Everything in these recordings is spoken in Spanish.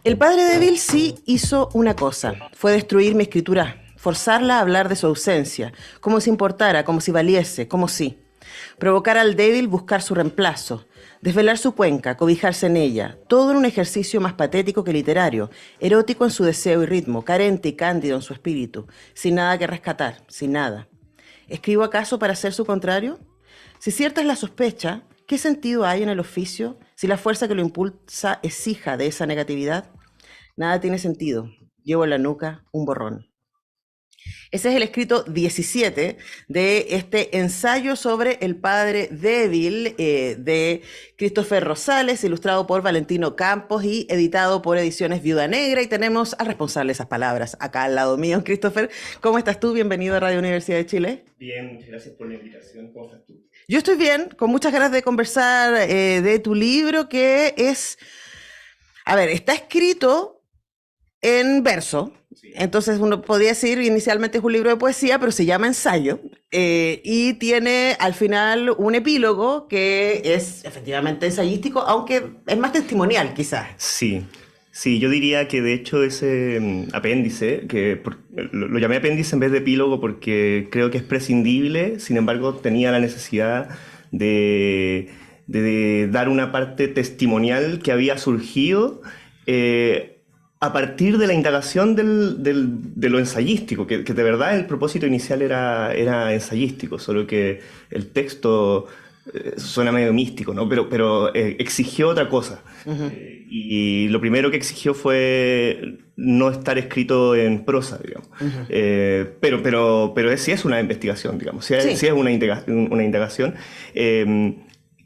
El padre débil sí hizo una cosa, fue destruir mi escritura, forzarla a hablar de su ausencia, como si importara, como si valiese, como si. Provocar al débil buscar su reemplazo, desvelar su cuenca, cobijarse en ella, todo en un ejercicio más patético que literario, erótico en su deseo y ritmo, carente y cándido en su espíritu, sin nada que rescatar, sin nada. ¿Escribo acaso para ser su contrario? Si cierta es la sospecha, ¿qué sentido hay en el oficio si la fuerza que lo impulsa es hija de esa negatividad? Nada tiene sentido. Llevo en la nuca un borrón. Ese es el escrito 17 de este ensayo sobre el padre débil de Christopher Rosales, ilustrado por Valentino Campos y editado por Ediciones Viuda Negra. Y tenemos al responsable de esas palabras acá al lado mío. Christopher, ¿cómo estás tú? Bienvenido a Radio Universidad de Chile. Bien, muchas gracias por la invitación. ¿Cómo estás tú? Yo estoy bien, con muchas ganas de conversar de tu libro que es... A ver, está escrito en verso. Sí. Entonces uno podría decir inicialmente es un libro de poesía, pero se llama ensayo y tiene al final un epílogo que es efectivamente ensayístico, aunque es más testimonial quizás. Sí, sí, yo diría que de hecho ese apéndice, lo llamé apéndice en vez de epílogo porque creo que es prescindible, sin embargo tenía la necesidad de dar una parte testimonial que había surgido a partir de la indagación de lo ensayístico, que de verdad el propósito inicial era ensayístico, solo que el texto suena medio místico, ¿no? Pero exigió otra cosa. Y lo primero que exigió fue no estar escrito en prosa, digamos. Pero sí es una investigación, digamos. Sí es una indagación que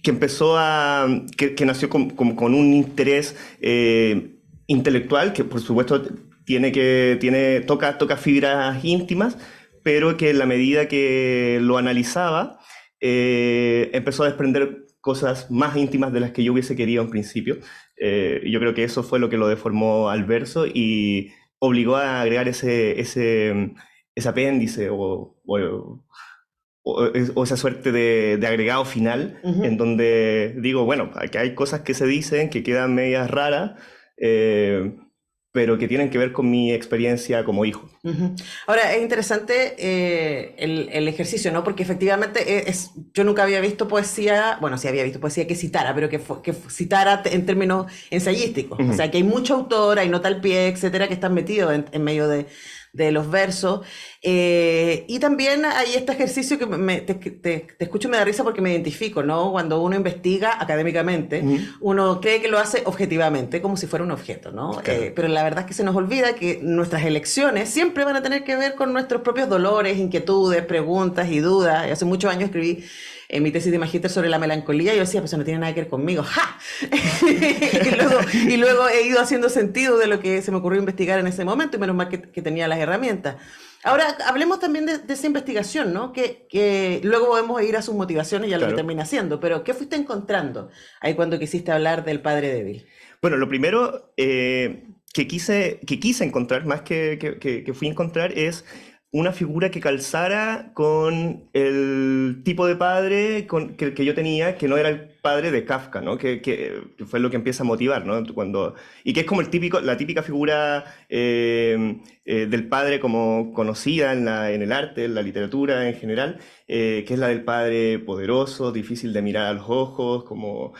empezó que nació con un interés intelectual, que por supuesto toca fibras íntimas, pero que en la medida que lo analizaba, empezó a desprender cosas más íntimas de las que yo hubiese querido en principio. Yo creo que eso fue lo que lo deformó al verso y obligó a agregar ese apéndice o esa suerte de agregado final, en donde digo, bueno, aquí hay cosas que se dicen que quedan medias raras, pero que tienen que ver con mi experiencia como hijo. Ahora, es interesante el ejercicio, ¿no? Porque efectivamente yo nunca había visto poesía, bueno, sí había visto poesía que citara, pero que citara en términos ensayísticos. O sea, que hay mucho autor, hay nota al pie, etcétera, que están metidos en medio de los versos. Y también hay este ejercicio que te escucho y me da risa porque me identifico, ¿no? Cuando uno investiga académicamente, uno cree que lo hace objetivamente, como si fuera un objeto, ¿no? Claro. Pero la verdad es que se nos olvida que nuestras elecciones siempre van a tener que ver con nuestros propios dolores, inquietudes, preguntas y dudas. Y hace muchos años escribí en mi tesis de magíster sobre la melancolía, yo decía, pues eso no tiene nada que ver conmigo, ¡ja! y luego he ido haciendo sentido de lo que se me ocurrió investigar en ese momento, y menos mal que tenía las herramientas. Ahora, hablemos también de esa investigación, ¿no? Que luego podemos ir a sus motivaciones y a lo que termina haciendo, pero ¿qué fuiste encontrando ahí cuando quisiste hablar del padre débil? Bueno, lo primero que quise encontrar, más que fui a encontrar, es una figura que calzara con el tipo de padre que yo tenía, que no era el padre de Kafka, ¿no? Que fue lo que empieza a motivar, ¿no? Y que es como la típica figura del padre como conocida en el arte, en la literatura en general, que es la del padre poderoso, difícil de mirar a los ojos, como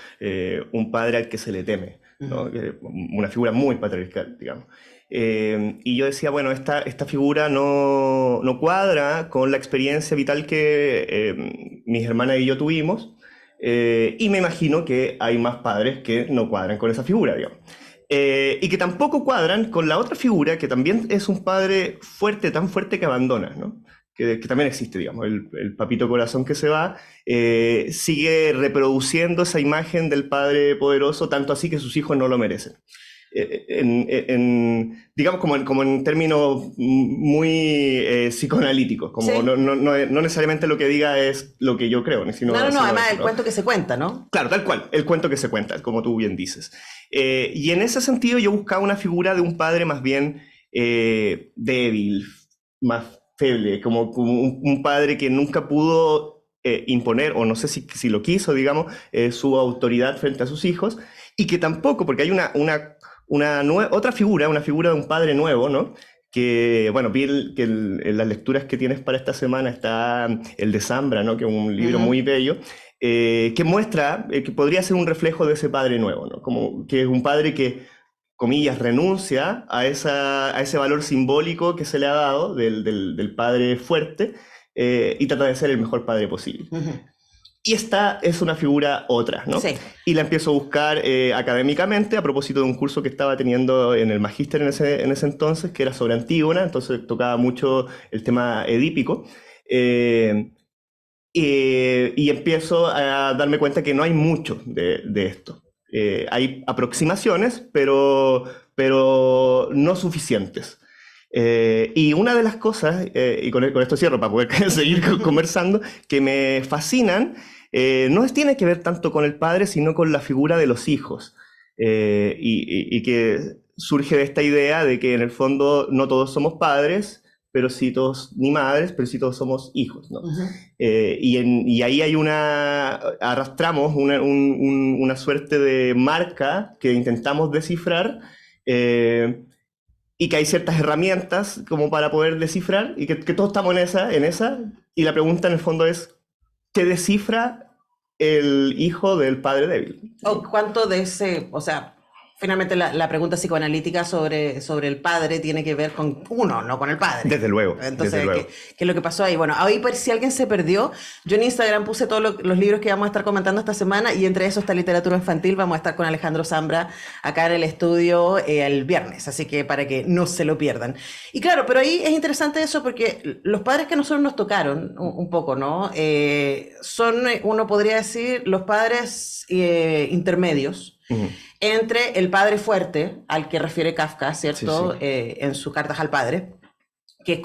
un padre al que se le teme, ¿no? Una figura muy patriarcal, digamos. Y yo decía, bueno, esta figura no cuadra con la experiencia vital que mis hermanas y yo tuvimos, y me imagino que hay más padres que no cuadran con esa figura, digamos. Y que tampoco cuadran con la otra figura, que también es un padre fuerte, tan fuerte que abandona, ¿no? Que también existe, digamos, el papito corazón que se va, sigue reproduciendo esa imagen del padre poderoso, tanto así que sus hijos no lo merecen. Digamos como en términos muy psicoanalíticos, como Sí. no necesariamente lo que diga es lo que yo creo, sino Además eso, el ¿no? cuento que se cuenta, ¿no? Claro, tal cual, el cuento que se cuenta, como tú bien dices. Y en ese sentido yo buscaba una figura de un padre más bien débil, más feble, como un padre que nunca pudo imponer, o no sé si lo quiso, digamos, su autoridad frente a sus hijos, y que tampoco, porque hay otra figura, una figura de un padre nuevo, ¿no? Que, bueno, vi en las lecturas que tienes para esta semana está el de Zambra, ¿no? Que es un libro muy bello, que muestra que podría ser un reflejo de ese padre nuevo, ¿no? Como que es un padre que, comillas, renuncia a ese valor simbólico que se le ha dado del padre fuerte, y trata de ser el mejor padre posible. Y esta es una figura otra, ¿no? Sí. Y la empiezo a buscar académicamente a propósito de un curso que estaba teniendo en el magíster en ese entonces, que era sobre Antígona, entonces tocaba mucho el tema edípico. Y empiezo a darme cuenta que no hay mucho de esto. Hay aproximaciones, pero no suficientes. Y una de las cosas, y con esto cierro para poder seguir conversando, que me fascinan, no tiene que ver tanto con el padre, sino con la figura de los hijos. Y que surge de esta idea de que en el fondo no todos somos padres, pero sí todos, ni madres, pero sí todos somos hijos, ¿no? Y ahí hay arrastramos una suerte de marca que intentamos descifrar, y que hay ciertas herramientas como para poder descifrar, y que todos estamos en esa, y la pregunta en el fondo es, ¿qué descifra el hijo del padre débil? O cuánto de ese, o sea, finalmente la pregunta psicoanalítica sobre el padre tiene que ver con uno, no con el padre. Desde luego. Entonces, desde luego. ¿qué es lo que pasó ahí? Bueno, ahí si alguien se perdió, yo en Instagram puse todos los libros que vamos a estar comentando esta semana, y entre esos está literatura infantil. Vamos a estar con Alejandro Zambra acá en el estudio el viernes, así que para que no se lo pierdan. Y claro, pero ahí es interesante eso, porque los padres que a nosotros nos tocaron un poco, ¿no? Son, uno podría decir, los padres intermedios, entre el padre fuerte, al que refiere Kafka, ¿cierto? Sí, sí. En sus cartas al padre, que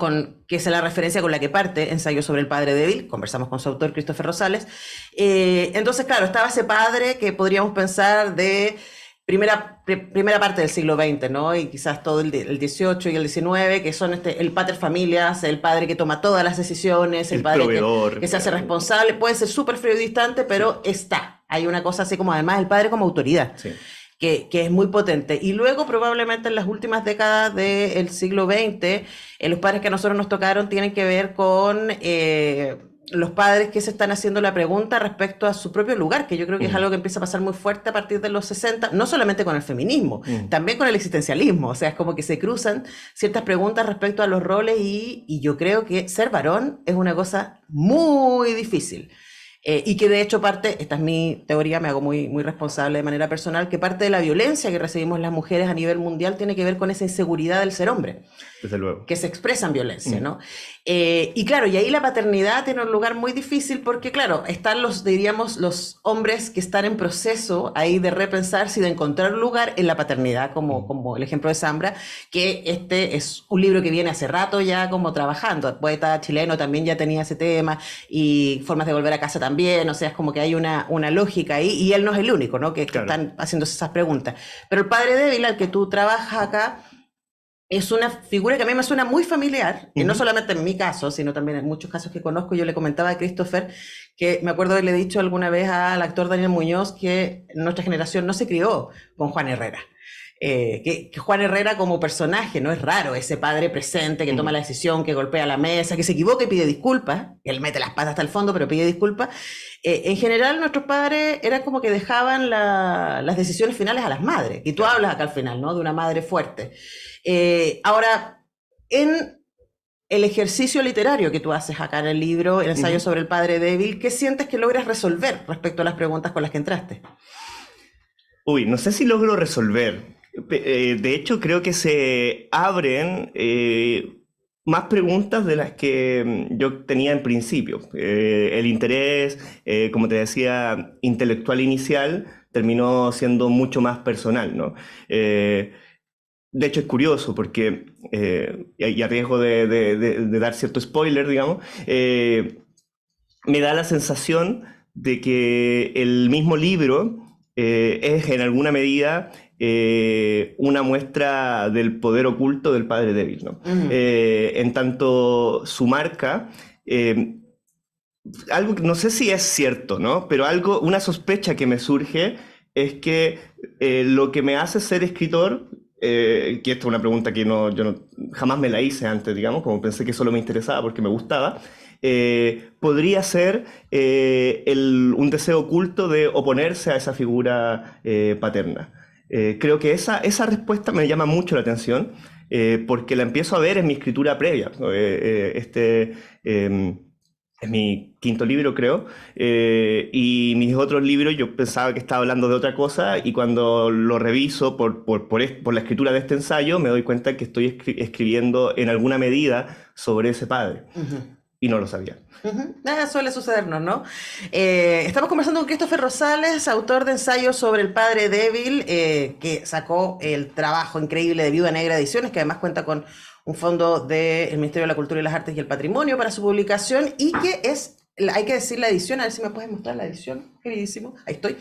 es la referencia con la que parte Ensayo sobre el padre débil. Conversamos con su autor, Christopher Rosales. Entonces, claro, estaba ese padre que podríamos pensar de primera parte del siglo XX, ¿no? Y quizás todo el XVIII y el XIX, que son el pater familias, el padre que toma todas las decisiones, el padre proveedor, que se hace responsable. Puede ser súper frío y distante, pero sí, está. Hay una cosa así como, además, el padre como autoridad. Sí. Que es muy potente. Y luego, probablemente en las últimas décadas del siglo XX, los padres que a nosotros nos tocaron tienen que ver con los padres que se están haciendo la pregunta respecto a su propio lugar, que yo creo que es algo que empieza a pasar muy fuerte a partir de los 60, no solamente con el feminismo, también con el existencialismo. O sea, es como que se cruzan ciertas preguntas respecto a los roles, y yo creo que ser varón es una cosa muy difícil. Y que de hecho esta es mi teoría, me hago muy, muy responsable de manera personal, que parte de la violencia que recibimos las mujeres a nivel mundial tiene que ver con esa inseguridad del ser hombre. Desde luego. Que se expresa en violencia, ¿no? Y claro, y ahí la paternidad tiene un lugar muy difícil, porque claro, están diríamos, los hombres que están en proceso ahí de repensarse y de encontrar lugar en la paternidad, como el ejemplo de Zambra, que este es un libro que viene hace rato ya como trabajando. El poeta chileno también ya tenía ese tema, y Formas de volver a casa también. O sea, es como que hay una lógica ahí, y él no es el único, ¿no? Que claro, están haciéndose esas preguntas. Pero el padre débil al que tú trabajas acá es una figura que a mí me suena muy familiar, y no solamente en mi caso, sino también en muchos casos que conozco. Yo le comentaba a Christopher que me acuerdo haberle dicho alguna vez al actor Daniel Muñoz que nuestra generación no se crió con Juan Herrera. Que Juan Herrera como personaje no es raro, ese padre presente que toma la decisión, que golpea la mesa, que se equivoca y pide disculpas, él mete las patas hasta el fondo pero pide disculpas. En general nuestros padres eran como que dejaban las decisiones finales a las madres, y tú hablas acá al final, ¿no? De una madre fuerte. Ahora, en el ejercicio literario que tú haces acá en el libro, el ensayo sobre el padre débil, ¿qué sientes que logras resolver respecto a las preguntas con las que entraste? Uy, no sé si logro resolver. De hecho, creo que se abren más preguntas de las que yo tenía en principio. El interés, como te decía, intelectual inicial, terminó siendo mucho más personal, ¿no? De hecho, es curioso porque, y a riesgo de dar cierto spoiler, digamos, me da la sensación de que el mismo libro es en alguna medida una muestra del poder oculto del padre débil, ¿no? En tanto su marca, algo que no sé si es cierto, ¿no? Pero una sospecha que me surge es que lo que me hace ser escritor que esta es una pregunta que jamás me la hice antes, digamos, como pensé que solo me interesaba porque me gustaba, podría ser un deseo oculto de oponerse a esa figura paterna. Creo que esa respuesta me llama mucho la atención porque la empiezo a ver en mi escritura previa, ¿no? Es mi quinto libro, creo, y mis otros libros yo pensaba que estaba hablando de otra cosa y cuando lo reviso por la escritura de este ensayo me doy cuenta que estoy escribiendo en alguna medida sobre ese padre. Y no lo sabía. Suele sucedernos, ¿no? Estamos conversando con Christopher Rosales, autor de ensayos sobre el padre débil, que sacó el trabajo increíble de Viuda Negra Ediciones, que además cuenta con un fondo del Ministerio de la Cultura y las Artes y el Patrimonio para su publicación, y que es, hay que decir la edición, a ver si me puedes mostrar la edición, queridísimo, ahí estoy.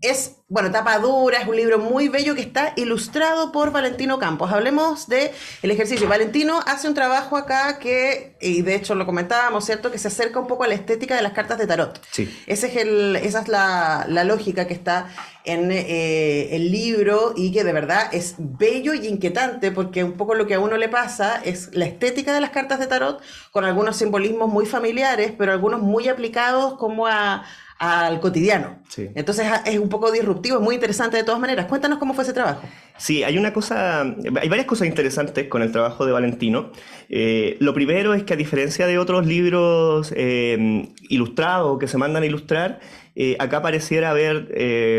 Es, bueno, tapa dura, es un libro muy bello que está ilustrado por Valentino Campos. Hablemos del ejercicio. Valentino hace un trabajo acá que, y de hecho lo comentábamos, ¿cierto?, que se acerca un poco a la estética de las cartas de tarot. Sí. Esa es la lógica que está en el libro y que de verdad es bello y inquietante porque un poco lo que a uno le pasa es la estética de las cartas de tarot con algunos simbolismos muy familiares, pero algunos muy aplicados como al cotidiano. Sí. Entonces es un poco disruptivo, es muy interesante de todas maneras. Cuéntanos cómo fue ese trabajo. Sí, hay varias cosas interesantes con el trabajo de Valentino. Lo primero es que a diferencia de otros libros ilustrados que se mandan a ilustrar, acá pareciera haber,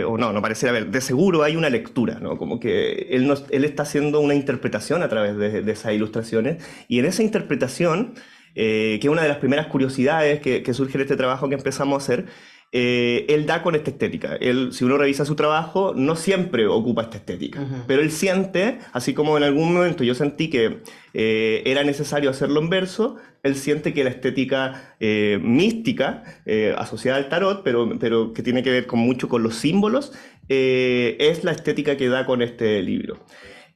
no pareciera haber, de seguro hay una lectura, ¿no? Como que él está haciendo una interpretación a través de esas ilustraciones, y en esa interpretación, que es una de las primeras curiosidades que surge de este trabajo que empezamos a hacer, él da con esta estética. Él, si uno revisa su trabajo, no siempre ocupa esta estética, pero él siente, así como en algún momento yo sentí que era necesario hacerlo en verso, él siente que la estética mística asociada al tarot, pero que tiene que ver mucho con los símbolos, es la estética que da con este libro.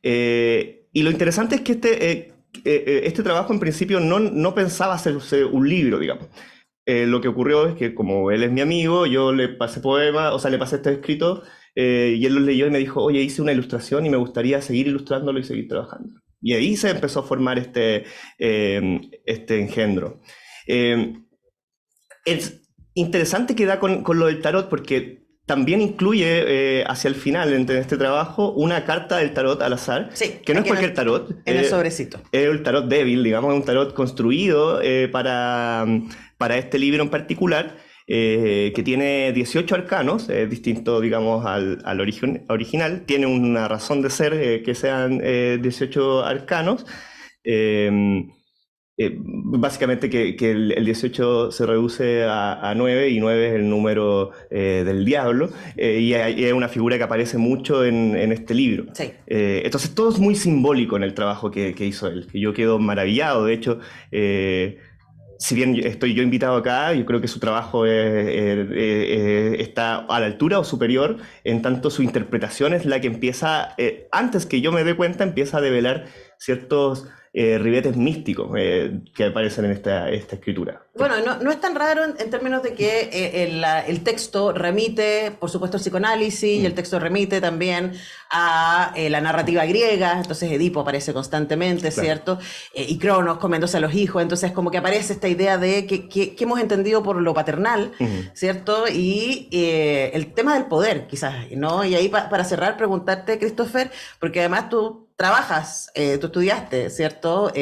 Y lo interesante es que este trabajo en principio no pensaba hacerse un libro, digamos. Lo que ocurrió es que como él es mi amigo, yo le pasé poemas, o sea, le pasé este escrito, y él lo leyó y me dijo, oye, hice una ilustración y me gustaría seguir ilustrándolo y seguir trabajando. Y ahí se empezó a formar este engendro. Es interesante que da con lo del tarot porque también incluye hacia el final en este trabajo una carta del tarot al azar, sí, que no es cualquier tarot. En el sobrecito. Es el tarot débil, digamos, un tarot construido para este libro en particular, que tiene 18 arcanos, distinto, digamos, al original. Tiene una razón de ser que sean 18 arcanos. Básicamente que el 18 se reduce a 9 y 9 es el número del diablo, y es una figura que aparece mucho en este libro. Sí. Entonces todo es muy simbólico en el trabajo que hizo él, que yo quedo maravillado. De hecho, si bien estoy yo invitado acá, yo creo que su trabajo está a la altura o superior, en tanto su interpretación es la que empieza, antes que yo me dé cuenta, empieza a develar ciertos ribetes místicos que aparecen en esta escritura. Bueno, no es tan raro en términos de que el texto remite, por supuesto, al psicoanálisis, y el texto remite también a la narrativa griega. Entonces Edipo aparece constantemente, claro, ¿cierto? Y Cronos comiéndose a los hijos. Entonces como que aparece esta idea de que hemos entendido por lo paternal, ¿cierto? Y el tema del poder, quizás, ¿no? Y ahí para cerrar, preguntarte, Christopher, porque además tú trabajas, tú estudiaste, ¿cierto?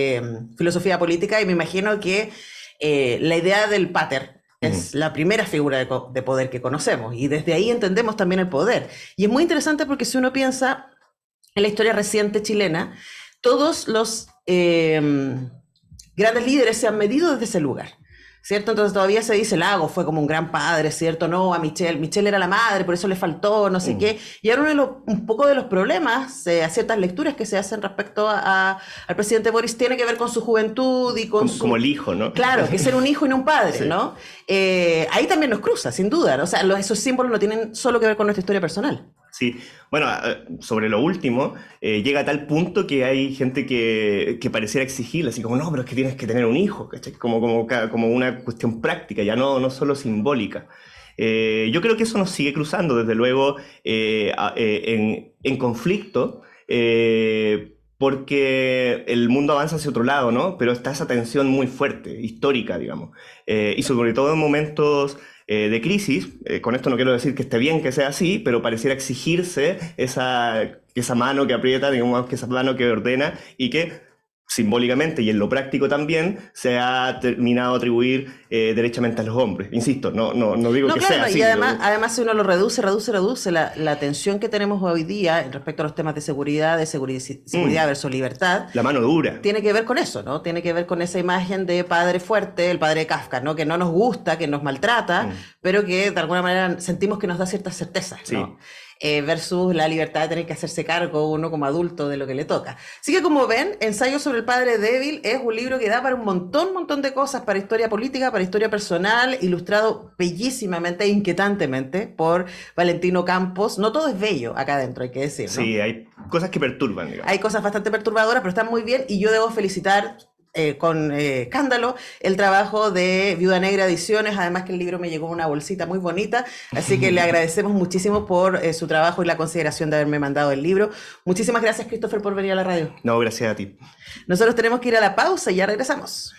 Filosofía política, y me imagino que la idea del pater es la primera figura de poder que conocemos, y desde ahí entendemos también el poder. Y es muy interesante porque si uno piensa en la historia reciente chilena, todos los grandes líderes se han medido desde ese lugar, ¿cierto? Entonces todavía se dice, Lagos fue como un gran padre, ¿cierto? No, a Michelle era la madre, por eso le faltó, no sé qué. Y ahora un poco de los problemas, a ciertas lecturas que se hacen respecto al presidente Boris, tiene que ver con su juventud y con como el hijo, ¿no? Claro, que ser un hijo y no un padre, sí, ¿no? Ahí también nos cruza, sin duda, ¿no? O sea, esos símbolos no tienen solo que ver con nuestra historia personal. Sí, bueno, sobre lo último, llega a tal punto que hay gente que pareciera exigirle, así como, no, pero es que tienes que tener un hijo, ¿cachai? Como una cuestión práctica, ya no solo simbólica. Yo creo que eso nos sigue cruzando, desde luego, en conflicto, porque el mundo avanza hacia otro lado, ¿no? Pero está esa tensión muy fuerte, histórica, digamos. Y sobre todo en momentos de crisis, con esto no quiero decir que esté bien que sea así, pero pareciera exigirse esa mano que aprieta, digamos, que esa mano que ordena y que simbólicamente y en lo práctico también se ha terminado atribuir derechamente a los hombres. Insisto, no digo No, que claro, sea no, así. y además si uno lo reduce la tensión que tenemos hoy día respecto a los temas de seguridad versus libertad, La mano dura. tiene que ver con eso, ¿no? Tiene que ver con esa imagen de padre fuerte, el padre de Kafka, ¿no? Que no nos gusta, que nos maltrata, pero que de alguna manera sentimos que nos da ciertas certezas, ¿no? Sí. Versus la libertad de tener que hacerse cargo uno como adulto de lo que le toca. Así que como ven, Ensayo sobre el padre débil es un libro que da para un montón de cosas, para historia política, para historia personal, ilustrado bellísimamente e inquietantemente por Valentino Campos. No todo es bello acá adentro, hay que decir, ¿no? Sí, hay cosas que perturban, digamos. Hay cosas bastante perturbadoras, pero están muy bien y yo debo felicitar con escándalo el trabajo de Viuda Negra Ediciones, además que el libro me llegó en una bolsita muy bonita, así que le agradecemos muchísimo por su trabajo y la consideración de haberme mandado el libro. Muchísimas gracias, Christopher, por venir a la radio. No, gracias a ti. Nosotros tenemos que ir a la pausa y ya regresamos.